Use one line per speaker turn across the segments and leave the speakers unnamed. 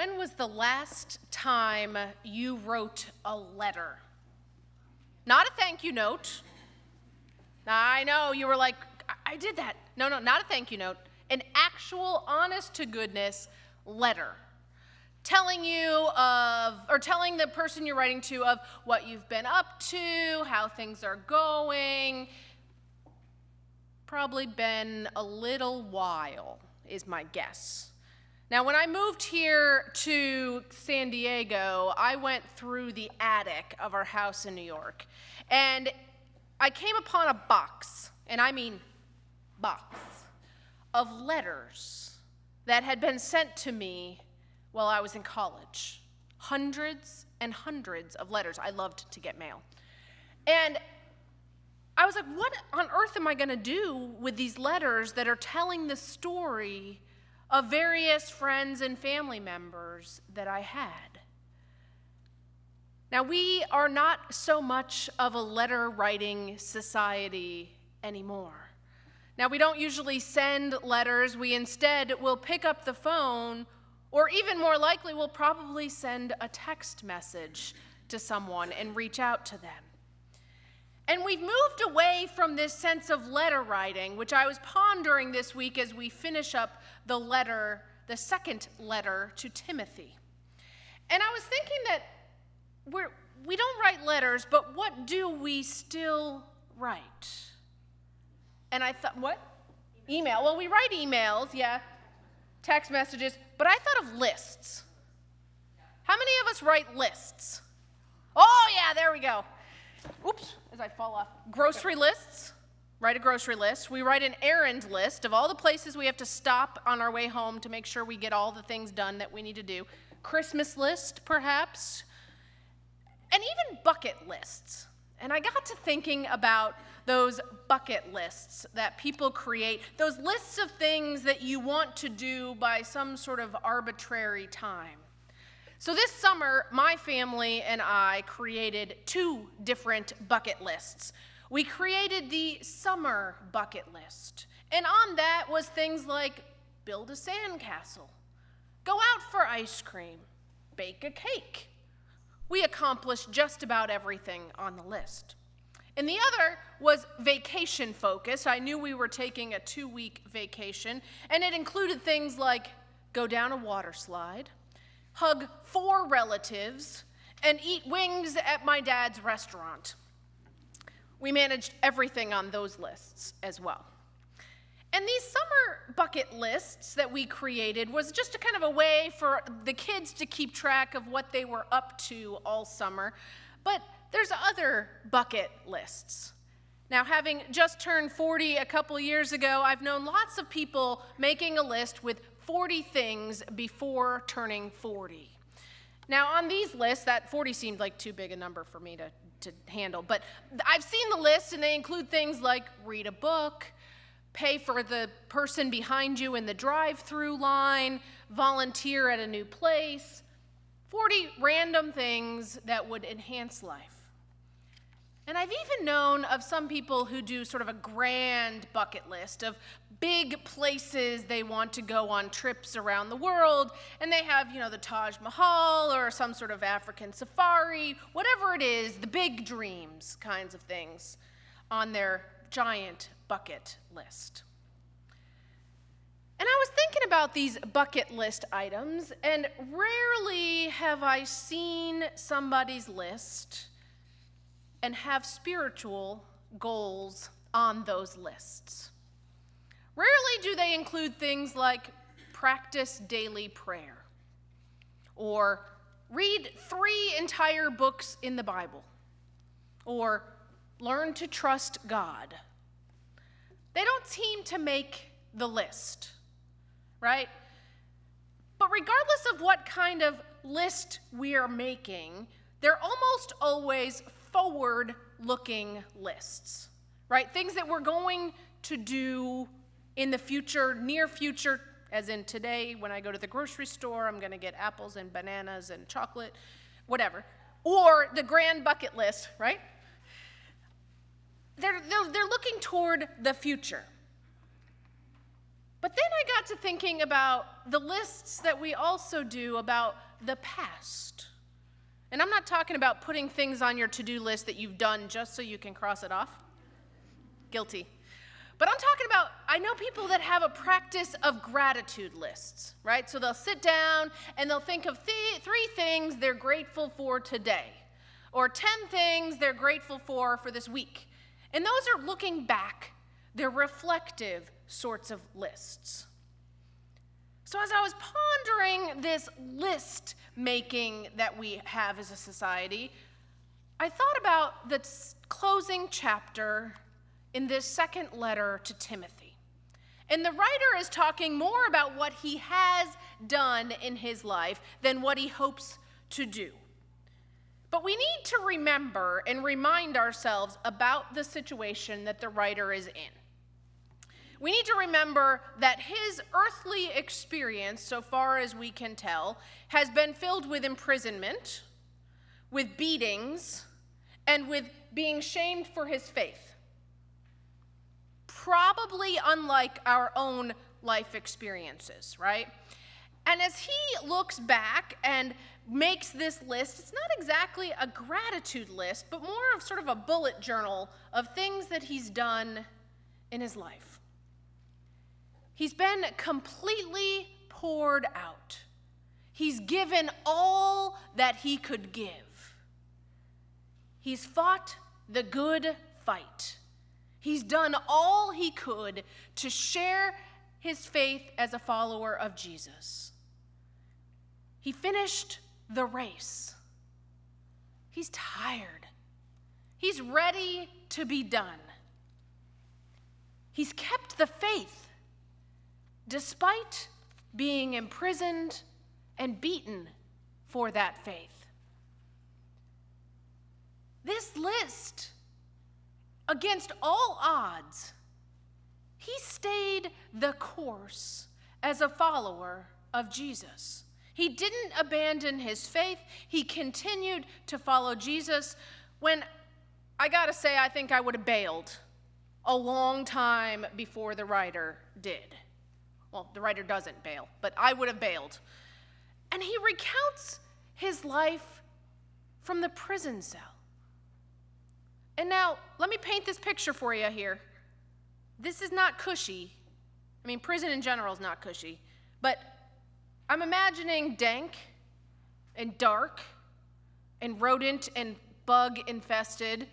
When was the last time you wrote a letter? Not a thank you note. I know, you were like, I did that. No, not a thank you note. An actual, honest to goodness letter. Telling the person you're writing to of what you've been up to, how things are going. Probably been a little while, is my guess. Now, when I moved here to San Diego, I went through the attic of our house in New York, and I came upon a box, and I mean box, of letters that had been sent to me while I was in college. Hundreds and hundreds of letters. I loved to get mail. And I was like, what on earth am I going to do with these letters that are telling the story of various friends and family members that I had? Now, we are not so much of a letter-writing society anymore. Now, we don't usually send letters. We instead will pick up the phone, or even more likely, we'll probably send a text message to someone and reach out to them. And we've moved away from this sense of letter writing, which I was pondering this week as we finish up the second letter to Timothy. And I was thinking that we don't write letters, but what do we still write? And I thought, what? Email. Well, we write emails, yeah, text messages, but I thought of lists. How many of us write lists? Oh, yeah, there we go. Oops, as I fall off. Grocery lists. Write a grocery list. We write an errand list of all the places we have to stop on our way home to make sure we get all the things done that we need to do. Christmas list, perhaps. And even bucket lists. And I got to thinking about those bucket lists that people create, those lists of things that you want to do by some sort of arbitrary time. So this summer, my family and I created 2 different bucket lists. We created the summer bucket list, and on that was things like build a sandcastle, go out for ice cream, bake a cake. We accomplished just about everything on the list. And the other was vacation focused. I knew we were taking a 2-week vacation, and it included things like go down a water slide, hug 4 relatives, and eat wings at my dad's restaurant. We managed everything on those lists as well. And these summer bucket lists that we created was just a kind of a way for the kids to keep track of what they were up to all summer. But there's other bucket lists. Now, having just turned 40 a couple years ago, I've known lots of people making a list with 40 things before turning 40. Now, on these lists, that 40 seemed like too big a number for me to handle, but I've seen the list, and they include things like read a book, pay for the person behind you in the drive-through line, volunteer at a new place, 40 random things that would enhance life. And I've even known of some people who do sort of a grand bucket list of big places they want to go on trips around the world, and they have, the Taj Mahal or some sort of African safari, whatever it is, the big dreams kinds of things on their giant bucket list. And I was thinking about these bucket list items, and rarely have I seen somebody's list and have spiritual goals on those lists. Rarely do they include things like practice daily prayer, or read 3 entire books in the Bible, or learn to trust God. They don't seem to make the list, right? But regardless of what kind of list we are making, they're almost always forward-looking lists, right? Things that we're going to do in the future, near future, as in today when I go to the grocery store, I'm going to get apples and bananas and chocolate, whatever. Or the grand bucket list, right? They're looking toward the future. But then I got to thinking about the lists that we also do about the past. And I'm not talking about putting things on your to-do list that you've done just so you can cross it off. Guilty. But I'm talking about, I know people that have a practice of gratitude lists, right? So they'll sit down and they'll think of 3 things they're grateful for today, or 10 things they're grateful for this week. And those are looking back. They're reflective sorts of lists. So as I was pondering this list making that we have as a society, I thought about the closing chapter in this second letter to Timothy. And the writer is talking more about what he has done in his life than what he hopes to do. But we need to remember and remind ourselves about the situation that the writer is in. We need to remember that his earthly experience, so far as we can tell, has been filled with imprisonment, with beatings, and with being shamed for his faith. Probably unlike our own life experiences, right? And as he looks back and makes this list, it's not exactly a gratitude list, but more of sort of a bullet journal of things that he's done in his life. He's been completely poured out. He's given all that he could give. He's fought the good fight. He's done all he could to share his faith as a follower of Jesus. He finished the race. He's tired. He's ready to be done. He's kept the faith despite being imprisoned and beaten for that faith. This list, against all odds, he stayed the course as a follower of Jesus. He didn't abandon his faith. He continued to follow Jesus when, I gotta say, I think I would have bailed a long time before the writer did. Well, the writer doesn't bail, but I would have bailed. And he recounts his life from the prison cell. And now, let me paint this picture for you here. This is not cushy. I mean, prison in general is not cushy. But I'm imagining dank and dark and rodent and bug infested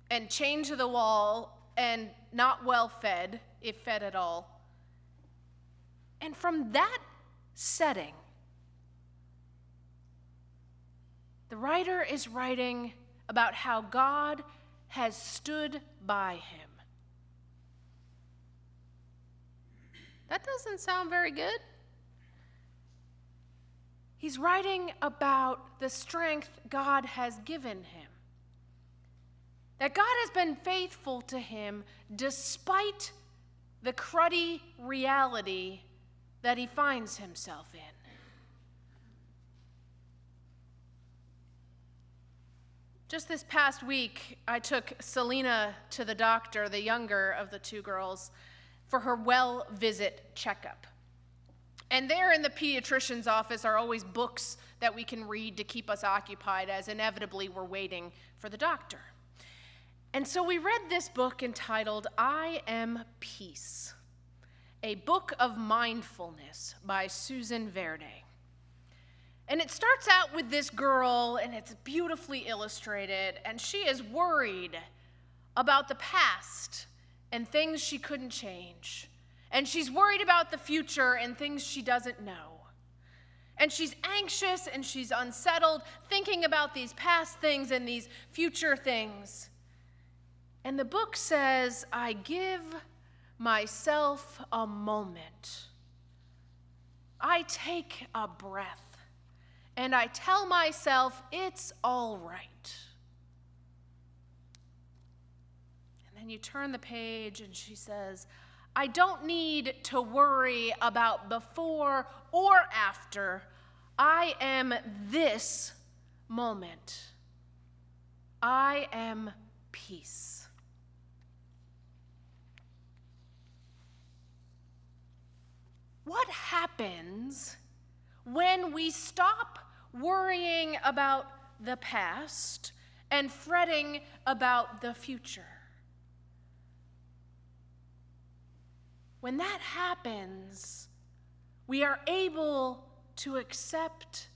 and chained to the wall and not well fed, if fed at all. And from that setting, the writer is writing about how God has stood by him. That doesn't sound very good. He's writing about the strength God has given him. That God has been faithful to him despite the cruddy reality that he finds himself in. Just this past week, I took Selena to the doctor, the younger of the 2 girls, for her well visit checkup. And there in the pediatrician's office are always books that we can read to keep us occupied as inevitably we're waiting for the doctor. And so we read this book entitled I Am Peace, a book of mindfulness by Susan Verde. And it starts out with this girl, and it's beautifully illustrated, and she is worried about the past and things she couldn't change. And she's worried about the future and things she doesn't know. And she's anxious and she's unsettled, thinking about these past things and these future things. And the book says, I give myself a moment. I take a breath. And I tell myself it's all right. And then you turn the page and she says, I don't need to worry about before or after. I am this moment. I am peace. what happens when we stop worrying about the past and fretting about the future? When that happens, we are able to accept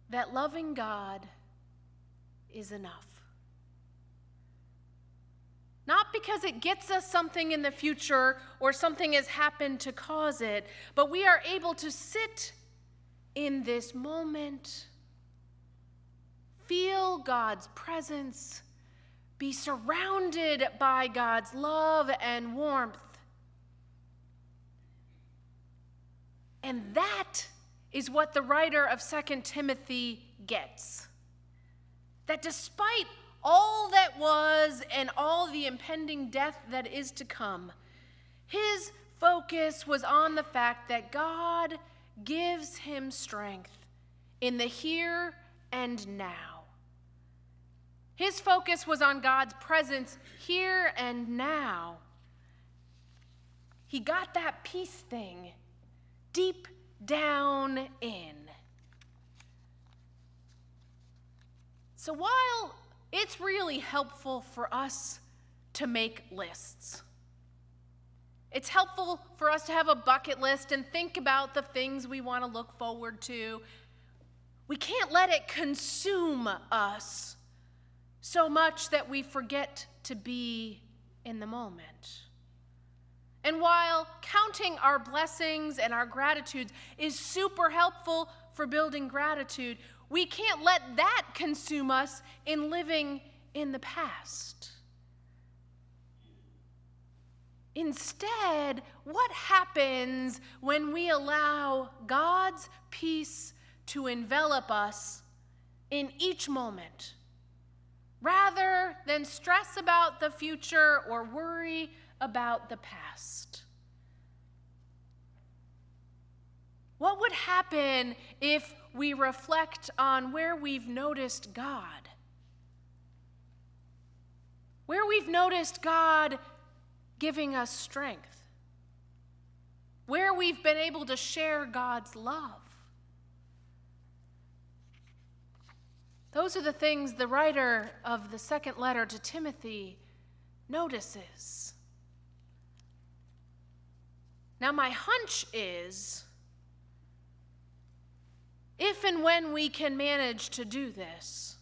that loving God is enough. Not because it gets us something in the future or something has happened to cause it, but we are able to sit in this moment, feel God's presence, be surrounded by God's love and warmth. And that is what the writer of 2 Timothy gets. That despite all that was and all the impending death that is to come, his focus was on the fact that God gives him strength in the here and now. His focus was on God's presence here and now. He got that peace thing deep down in. So while it's really helpful for us to make lists, it's helpful for us to have a bucket list and think about the things we want to look forward to, we can't let it consume us so much that we forget to be in the moment. And while counting our blessings and our gratitudes is super helpful for building gratitude, we can't let that consume us in living in the past. Instead, what happens when we allow God's peace to envelop us in each moment, rather than stress about the future or worry about the past? What would happen if we reflect on where we've noticed God? Where we've noticed God giving us strength? Where we've been able to share God's love? Those are the things the writer of the second letter to Timothy notices. Now, my hunch is, if and when we can manage to do this,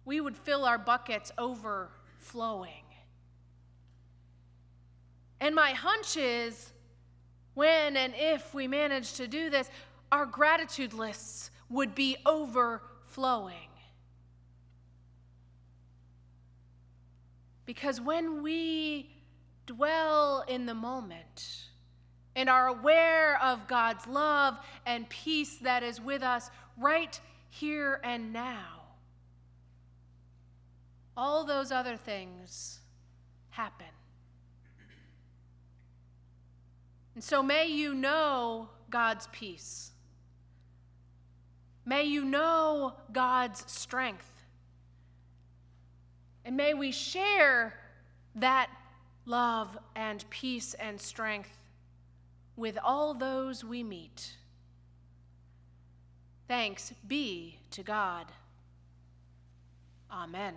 we would fill our buckets overflowing. And my hunch is, when and if we manage to do this, our gratitude lists would be overflowing. Because when we dwell in the moment and are aware of God's love and peace that is with us right here and now, all those other things happen. And so may you know God's peace. May you know God's strength. And may we share that love and peace and strength with all those we meet. Thanks be to God. Amen.